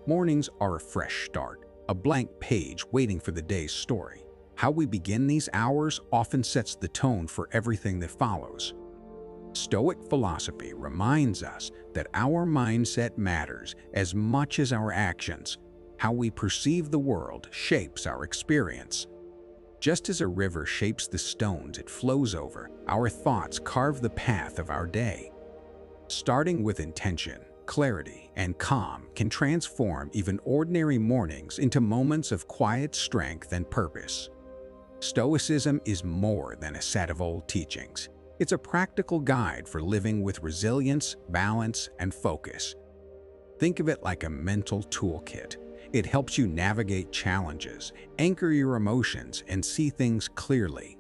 Mornings are a fresh start, a blank page waiting for the day's story. How we begin these hours often sets the tone for everything that follows. Stoic philosophy reminds us that our mindset matters as much as our actions. How we perceive the world shapes our experience. Just as a river shapes the stones it flows over, our thoughts carve the path of our day. Starting with intention, clarity, and calm can transform even ordinary mornings into moments of quiet strength and purpose. Stoicism is more than a set of old teachings. It's a practical guide for living with resilience, balance, and focus. Think of it like a mental toolkit. It helps you navigate challenges, anchor your emotions, and see things clearly.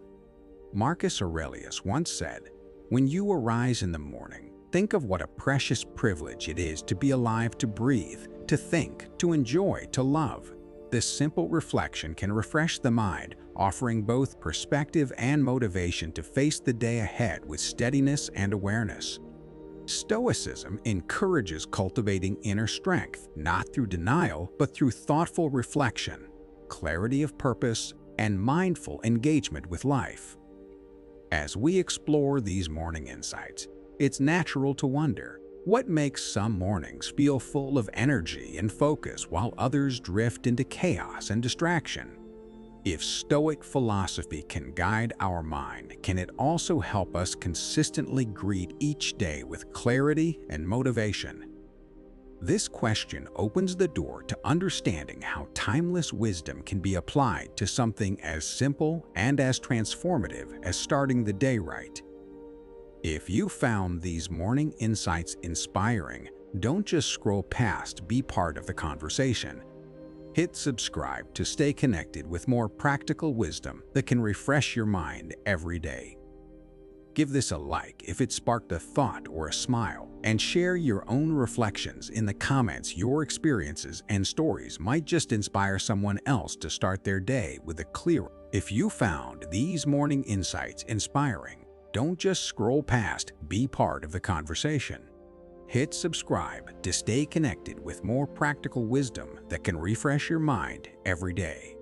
Marcus Aurelius once said, "When you arise in the morning, think of what a precious privilege it is to be alive, to breathe, to think, to enjoy, to love." This simple reflection can refresh the mind, offering both perspective and motivation to face the day ahead with steadiness and awareness. Stoicism encourages cultivating inner strength, not through denial, but through thoughtful reflection, clarity of purpose, and mindful engagement with life. As we explore these morning insights, it's natural to wonder, what makes some mornings feel full of energy and focus while others drift into chaos and distraction? If Stoic philosophy can guide our mind, can it also help us consistently greet each day with clarity and motivation? This question opens the door to understanding how timeless wisdom can be applied to something as simple and as transformative as starting the day right. If you found these morning insights inspiring, don't just scroll past, be part of the conversation. Hit subscribe to stay connected with more practical wisdom that can refresh your mind every day. Give this a like if it sparked a thought or a smile, and share your own reflections in the comments. Your experiences and stories might just inspire someone else to start their day with a clearer. If you found these morning insights inspiring, don't just scroll past, be part of the conversation. Hit subscribe to stay connected with more practical wisdom that can refresh your mind every day.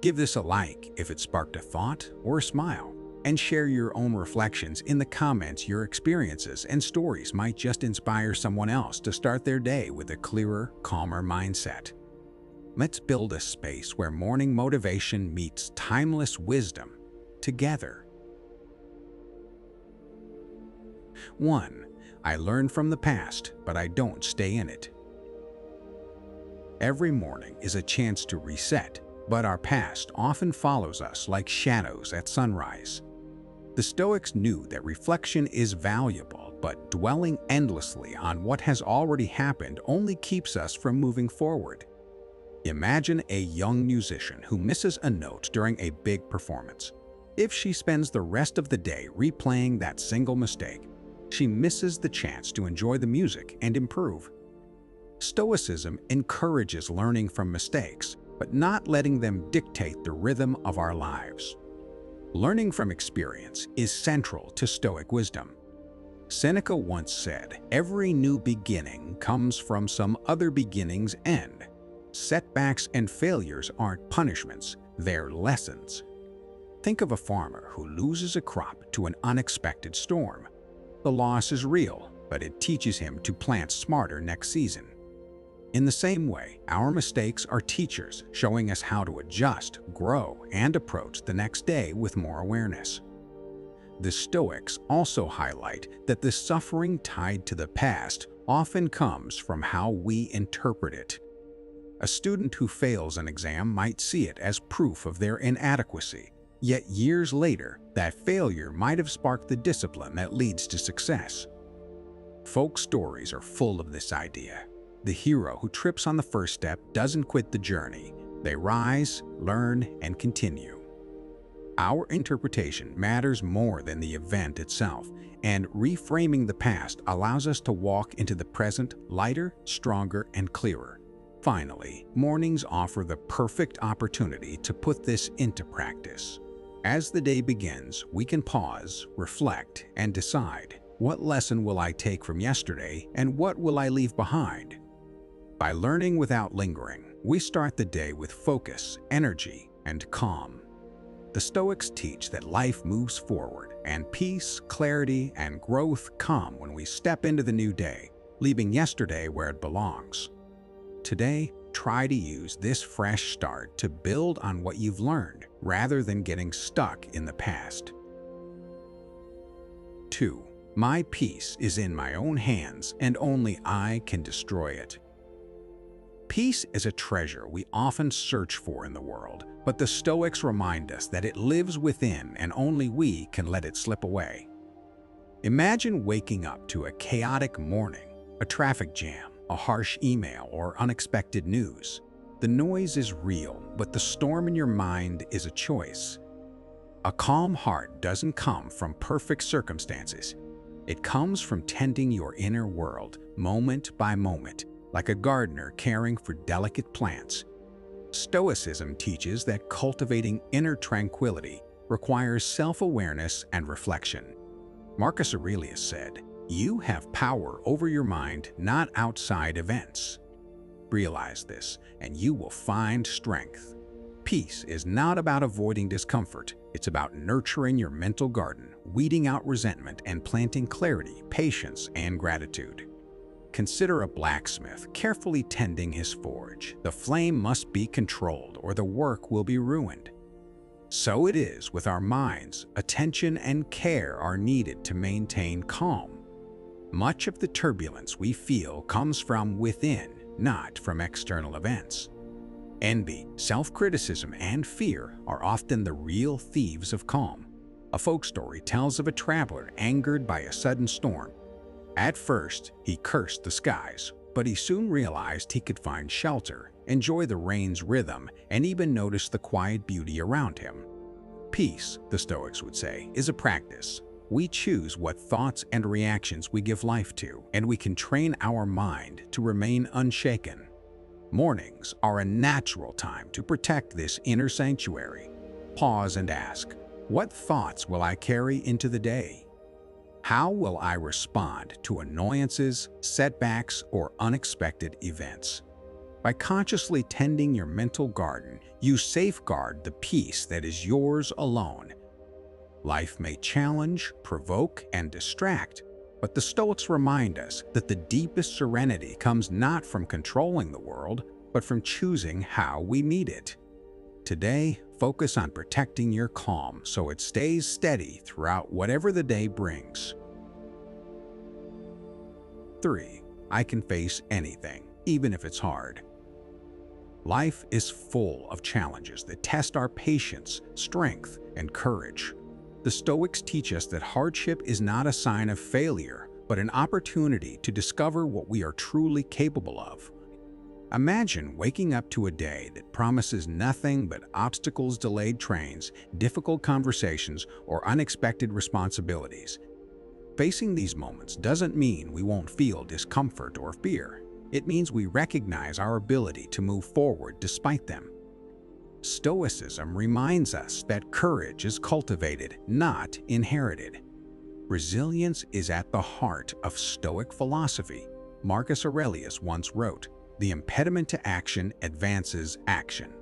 Give this a like if it sparked a thought or a smile, and share your own reflections in the comments. Your experiences and stories might just inspire someone else to start their day with a clearer, calmer mindset. Let's build a space where morning motivation meets timeless wisdom together. 1. I learn from the past, but I don't stay in it. Every morning is a chance to reset, but our past often follows us like shadows at sunrise. The Stoics knew that reflection is valuable, but dwelling endlessly on what has already happened only keeps us from moving forward. Imagine a young musician who misses a note during a big performance. If she spends the rest of the day replaying that single mistake, she misses the chance to enjoy the music and improve. Stoicism encourages learning from mistakes, but not letting them dictate the rhythm of our lives. Learning from experience is central to Stoic wisdom. Seneca once said, "Every new beginning comes from some other beginning's end." Setbacks and failures aren't punishments, they're lessons. Think of a farmer who loses a crop to an unexpected storm. The loss is real, but it teaches him to plant smarter next season. In the same way, our mistakes are teachers, showing us how to adjust, grow, and approach the next day with more awareness. The Stoics also highlight that the suffering tied to the past often comes from how we interpret it. A student who fails an exam might see it as proof of their inadequacy. Yet years later, that failure might have sparked the discipline that leads to success. Folk stories are full of this idea. The hero who trips on the first step doesn't quit the journey. They rise, learn, and continue. Our interpretation matters more than the event itself, and reframing the past allows us to walk into the present lighter, stronger, and clearer. Finally, mornings offer the perfect opportunity to put this into practice. As the day begins, we can pause, reflect, and decide, what lesson will I take from yesterday and what will I leave behind? By learning without lingering, we start the day with focus, energy, and calm. The Stoics teach that life moves forward, and peace, clarity, and growth come when we step into the new day, leaving yesterday where it belongs. Today, try to use this fresh start to build on what you've learned rather than getting stuck in the past. 2. My peace is in my own hands, and only I can destroy it. Peace is a treasure we often search for in the world, but the Stoics remind us that it lives within and only we can let it slip away. Imagine waking up to a chaotic morning, a traffic jam, a harsh email, or unexpected news. The noise is real, but the storm in your mind is a choice. A calm heart doesn't come from perfect circumstances. It comes from tending your inner world, moment by moment, like a gardener caring for delicate plants. Stoicism teaches that cultivating inner tranquility requires self-awareness and reflection. Marcus Aurelius said, "You have power over your mind, not outside events." Realize this, and you will find strength. Peace is not about avoiding discomfort. It's about nurturing your mental garden, weeding out resentment, and planting clarity, patience, and gratitude. Consider a blacksmith carefully tending his forge. The flame must be controlled or the work will be ruined. So it is with our minds. Attention and care are needed to maintain calm. Much of the turbulence we feel comes from within, not from external events. Envy, self-criticism, and fear are often the real thieves of calm. A folk story tells of a traveler angered by a sudden storm. At first, he cursed the skies, but he soon realized he could find shelter, enjoy the rain's rhythm, and even notice the quiet beauty around him. Peace, the Stoics would say, is a practice. We choose what thoughts and reactions we give life to, and we can train our mind to remain unshaken. Mornings are a natural time to protect this inner sanctuary. Pause and ask, what thoughts will I carry into the day? How will I respond to annoyances, setbacks, or unexpected events? By consciously tending your mental garden, you safeguard the peace that is yours alone. Life may challenge, provoke, and distract, but the Stoics remind us that the deepest serenity comes not from controlling the world, but from choosing how we meet it. Today, focus on protecting your calm so it stays steady throughout whatever the day brings. 3. I can face anything, even if it's hard. Life is full of challenges that test our patience, strength, and courage. The Stoics teach us that hardship is not a sign of failure, but an opportunity to discover what we are truly capable of. Imagine waking up to a day that promises nothing but obstacles, delayed trains, difficult conversations, or unexpected responsibilities. Facing these moments doesn't mean we won't feel discomfort or fear. It means we recognize our ability to move forward despite them. Stoicism reminds us that courage is cultivated, not inherited. Resilience is at the heart of Stoic philosophy. Marcus Aurelius once wrote, "The impediment to action advances action."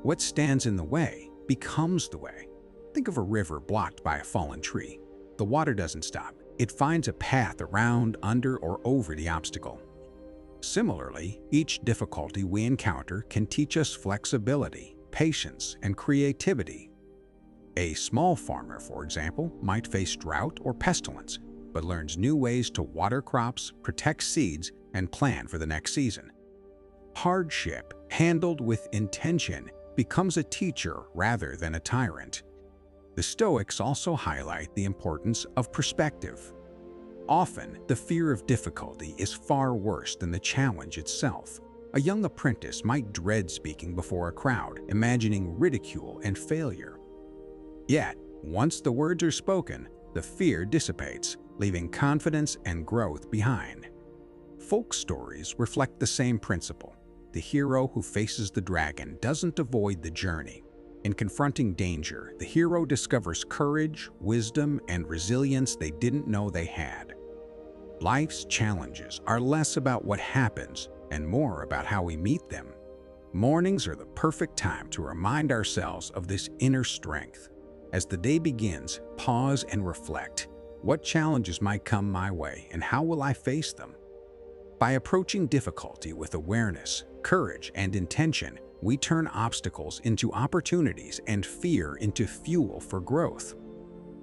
What stands in the way becomes the way. Think of a river blocked by a fallen tree. The water doesn't stop. It finds a path around, under, or over the obstacle. Similarly, each difficulty we encounter can teach us flexibility, patience, and creativity. A small farmer, for example, might face drought or pestilence, but learns new ways to water crops, protect seeds, and plan for the next season. Hardship, handled with intention, becomes a teacher rather than a tyrant. The Stoics also highlight the importance of perspective. Often, the fear of difficulty is far worse than the challenge itself. A young apprentice might dread speaking before a crowd, imagining ridicule and failure. Yet, once the words are spoken, the fear dissipates, leaving confidence and growth behind. Folk stories reflect the same principle. The hero who faces the dragon doesn't avoid the journey. In confronting danger, the hero discovers courage, wisdom, and resilience they didn't know they had. Life's challenges are less about what happens and more about how we meet them. Mornings are the perfect time to remind ourselves of this inner strength. As the day begins, pause and reflect. What challenges might come my way, and how will I face them? By approaching difficulty with awareness, courage, and intention, we turn obstacles into opportunities and fear into fuel for growth.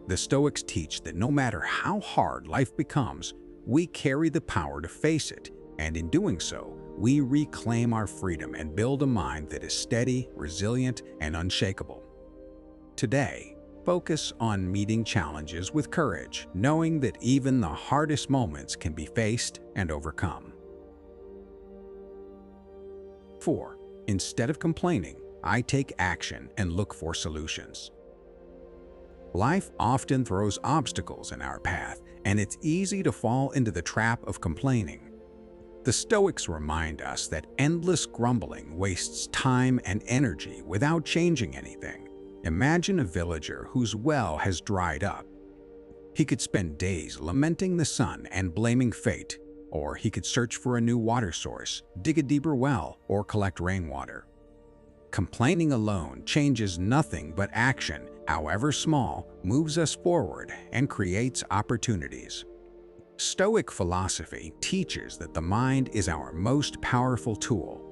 The Stoics teach that no matter how hard life becomes, we carry the power to face it, and in doing so, we reclaim our freedom and build a mind that is steady, resilient, and unshakable. Today, focus on meeting challenges with courage, knowing that even the hardest moments can be faced and overcome. 4. Instead of complaining, I take action and look for solutions. Life often throws obstacles in our path, and it's easy to fall into the trap of complaining. The Stoics remind us that endless grumbling wastes time and energy without changing anything. Imagine a villager whose well has dried up. He could spend days lamenting the sun and blaming fate, or he could search for a new water source, dig a deeper well, or collect rainwater. Complaining alone changes nothing, but action, however small, moves us forward and creates opportunities. Stoic philosophy teaches that the mind is our most powerful tool.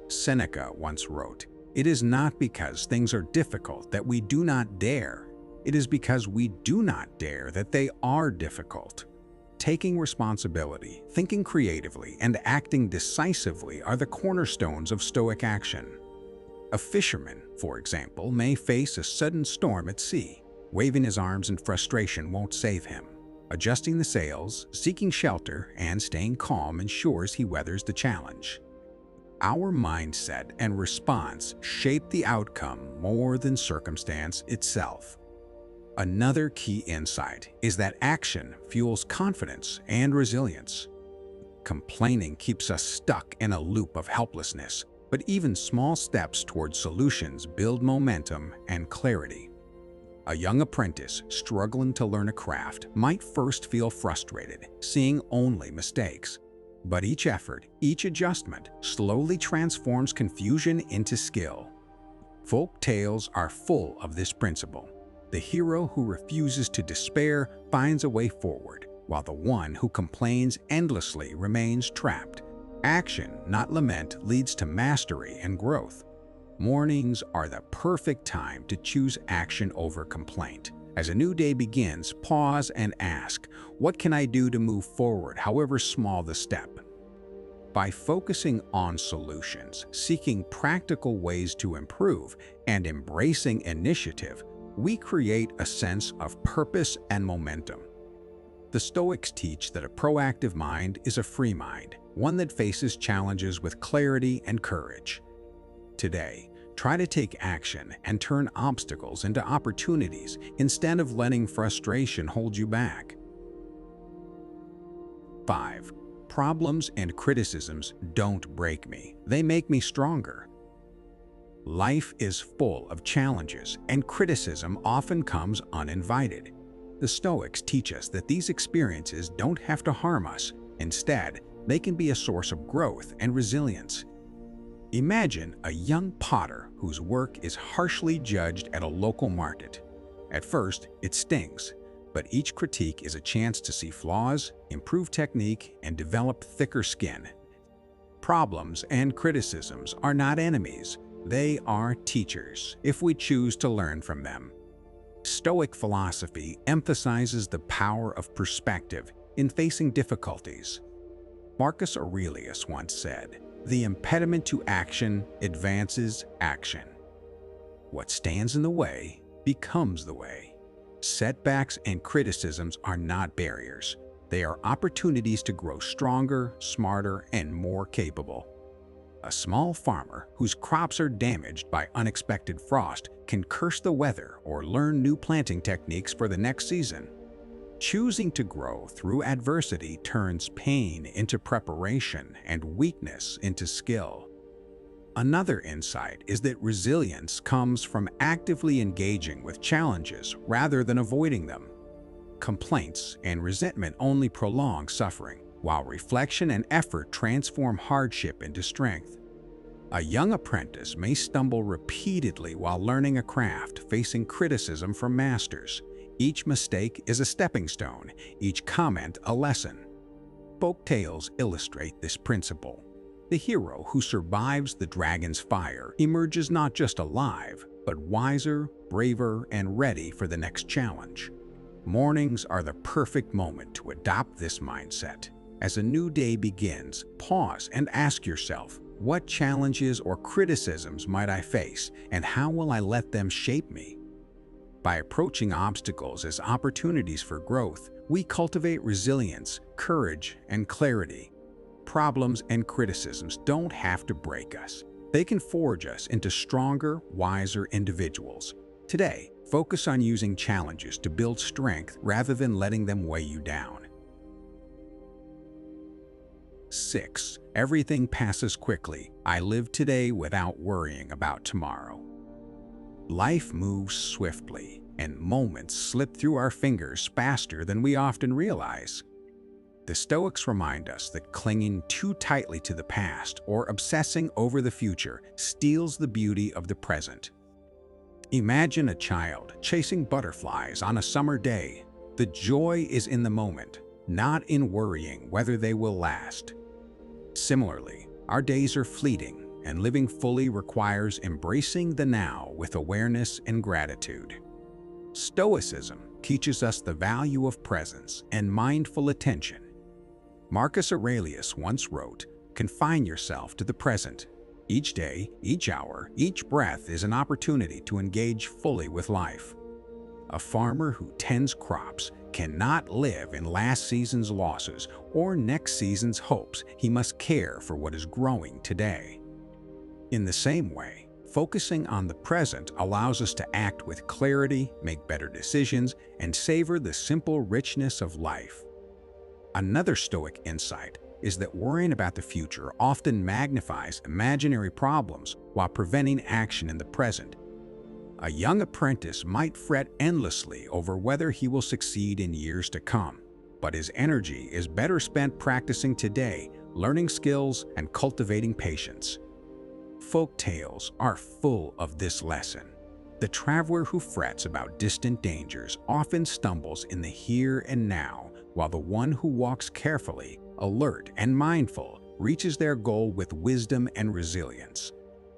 Seneca once wrote, "It is not because things are difficult that we do not dare. It is because we do not dare that they are difficult." Taking responsibility, thinking creatively, and acting decisively are the cornerstones of Stoic action. A fisherman, for example, may face a sudden storm at sea. Waving his arms in frustration won't save him. Adjusting the sails, seeking shelter, and staying calm ensures he weathers the challenge. Our mindset and response shape the outcome more than circumstance itself. Another key insight is that action fuels confidence and resilience. Complaining keeps us stuck in a loop of helplessness, but even small steps towards solutions build momentum and clarity. A young apprentice struggling to learn a craft might first feel frustrated, seeing only mistakes. But each effort, each adjustment, slowly transforms confusion into skill. Folk tales are full of this principle. The hero who refuses to despair finds a way forward, while the one who complains endlessly remains trapped. Action, not lament, leads to mastery and growth. Mornings are the perfect time to choose action over complaint. As a new day begins, pause and ask, what can I do to move forward, however small the step? By focusing on solutions, seeking practical ways to improve, and embracing initiative, we create a sense of purpose and momentum. The Stoics teach that a proactive mind is a free mind, one that faces challenges with clarity and courage. Today, try to take action and turn obstacles into opportunities instead of letting frustration hold you back. 5. Problems and criticisms don't break me. They make me stronger. Life is full of challenges, and criticism often comes uninvited. The Stoics teach us that these experiences don't have to harm us. Instead, they can be a source of growth and resilience. Imagine a young potter whose work is harshly judged at a local market. At first, it stings, but each critique is a chance to see flaws, improve technique, and develop thicker skin. Problems and criticisms are not enemies. They are teachers, if we choose to learn from them. Stoic philosophy emphasizes the power of perspective in facing difficulties. Marcus Aurelius once said, "The impediment to action advances action. What stands in the way becomes the way." Setbacks and criticisms are not barriers. They are opportunities to grow stronger, smarter, and more capable. A small farmer whose crops are damaged by unexpected frost can curse the weather or learn new planting techniques for the next season. Choosing to grow through adversity turns pain into preparation and weakness into skill. Another insight is that resilience comes from actively engaging with challenges rather than avoiding them. Complaints and resentment only prolong suffering. while reflection and effort transform hardship into strength. A young apprentice may stumble repeatedly while learning a craft, facing criticism from masters. Each mistake is a stepping stone, each comment a lesson. Folk tales illustrate this principle. The hero who survives the dragon's fire emerges not just alive, but wiser, braver, and ready for the next challenge. Mornings are the perfect moment to adopt this mindset. As a new day begins, pause and ask yourself, what challenges or criticisms might I face, and how will I let them shape me? By approaching obstacles as opportunities for growth, we cultivate resilience, courage, and clarity. Problems and criticisms don't have to break us. They can forge us into stronger, wiser individuals. Today, focus on using challenges to build strength rather than letting them weigh you down. 6. Everything passes quickly. I live today without worrying about tomorrow. Life moves swiftly, and moments slip through our fingers faster than we often realize. The Stoics remind us that clinging too tightly to the past or obsessing over the future steals the beauty of the present. Imagine a child chasing butterflies on a summer day. The joy is in the moment, not in worrying whether they will last. Similarly, our days are fleeting, and living fully requires embracing the now with awareness and gratitude. Stoicism teaches us the value of presence and mindful attention. Marcus Aurelius once wrote, "Confine yourself to the present. Each day, each hour, each breath is an opportunity to engage fully with life." A farmer who tends crops cannot live in last season's losses or next season's hopes. He must care for what is growing today. In the same way, focusing on the present allows us to act with clarity, make better decisions, and savor the simple richness of life. Another Stoic insight is that worrying about the future often magnifies imaginary problems while preventing action in the present. A young apprentice might fret endlessly over whether he will succeed in years to come, but his energy is better spent practicing today, learning skills, and cultivating patience. Folk tales are full of this lesson. The traveler who frets about distant dangers often stumbles in the here and now, while the one who walks carefully, alert, and mindful reaches their goal with wisdom and resilience.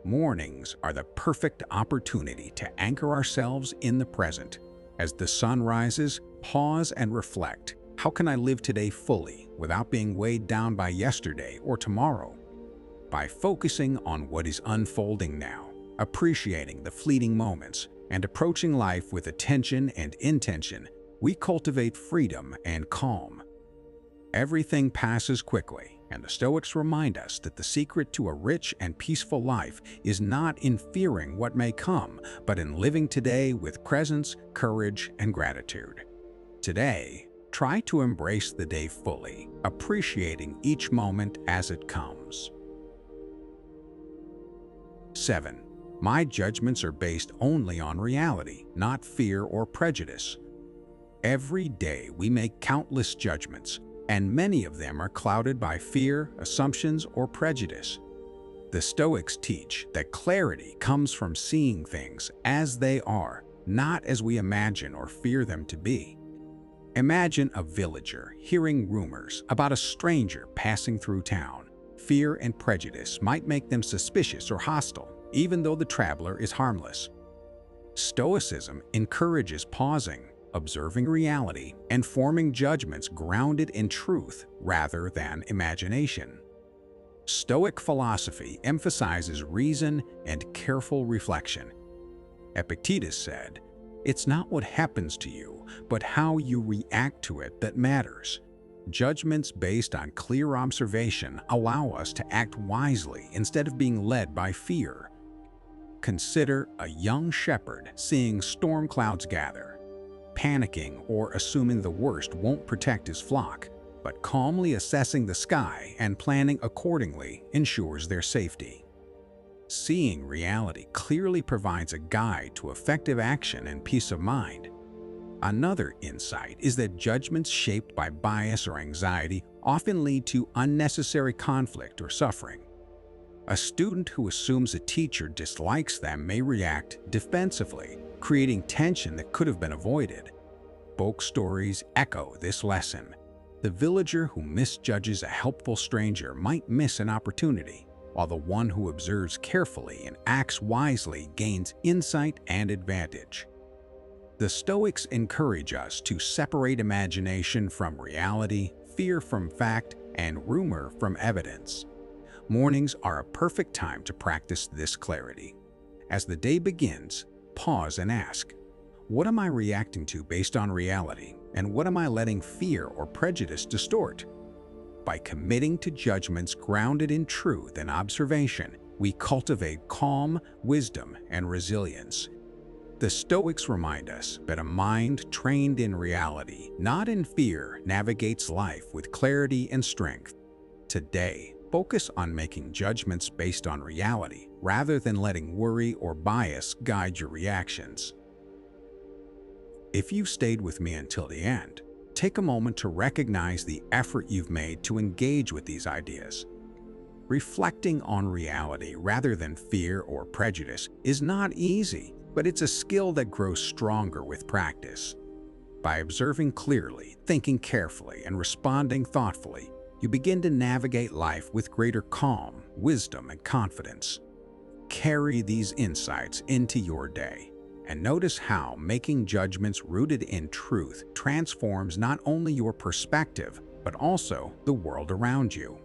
Mornings are the perfect opportunity to anchor ourselves in the present. As the sun rises, pause and reflect. How can I live today fully without being weighed down by yesterday or tomorrow? By focusing on what is unfolding now, appreciating the fleeting moments, and approaching life with attention and intention, we cultivate freedom and calm. Everything passes quickly, and the Stoics remind us that the secret to a rich and peaceful life is not in fearing what may come, but in living today with presence, courage, and gratitude. Today, try to embrace the day fully, appreciating each moment as it comes. 7. My judgments are based only on reality, not fear or prejudice. Every day we make countless judgments, and many of them are clouded by fear, assumptions, or prejudice. The Stoics teach that clarity comes from seeing things as they are, not as we imagine or fear them to be. Imagine a villager hearing rumors about a stranger passing through town. Fear and prejudice might make them suspicious or hostile, even though the traveler is harmless. Stoicism encourages pausing, observing reality, and forming judgments grounded in truth rather than imagination. Stoic philosophy emphasizes reason and careful reflection. Epictetus said, "It's not what happens to you, but how you react to it that matters." Judgments based on clear observation allow us to act wisely instead of being led by fear. Consider a young shepherd seeing storm clouds gather. Panicking or assuming the worst won't protect his flock, but calmly assessing the sky and planning accordingly ensures their safety. Seeing reality clearly provides a guide to effective action and peace of mind. Another insight is that judgments shaped by bias or anxiety often lead to unnecessary conflict or suffering. A student who assumes a teacher dislikes them may react defensively, creating tension that could have been avoided. Folk stories echo this lesson. The villager who misjudges a helpful stranger might miss an opportunity, while the one who observes carefully and acts wisely gains insight and advantage. The Stoics encourage us to separate imagination from reality, fear from fact, and rumor from evidence. Mornings are a perfect time to practice this clarity. As the day begins, pause and ask, what am I reacting to based on reality, and what am I letting fear or prejudice distort? By committing to judgments grounded in truth and observation, we cultivate calm, wisdom, and resilience. The Stoics remind us that a mind trained in reality, not in fear, navigates life with clarity and strength. Today, focus on making judgments based on reality rather than letting worry or bias guide your reactions. If you stayed with me until the end, take a moment to recognize the effort you've made to engage with these ideas. Reflecting on reality rather than fear or prejudice is not easy, but it's a skill that grows stronger with practice. By observing clearly, thinking carefully, and responding thoughtfully, you begin to navigate life with greater calm, wisdom, and confidence. Carry these insights into your day, and notice how making judgments rooted in truth transforms not only your perspective, but also the world around you.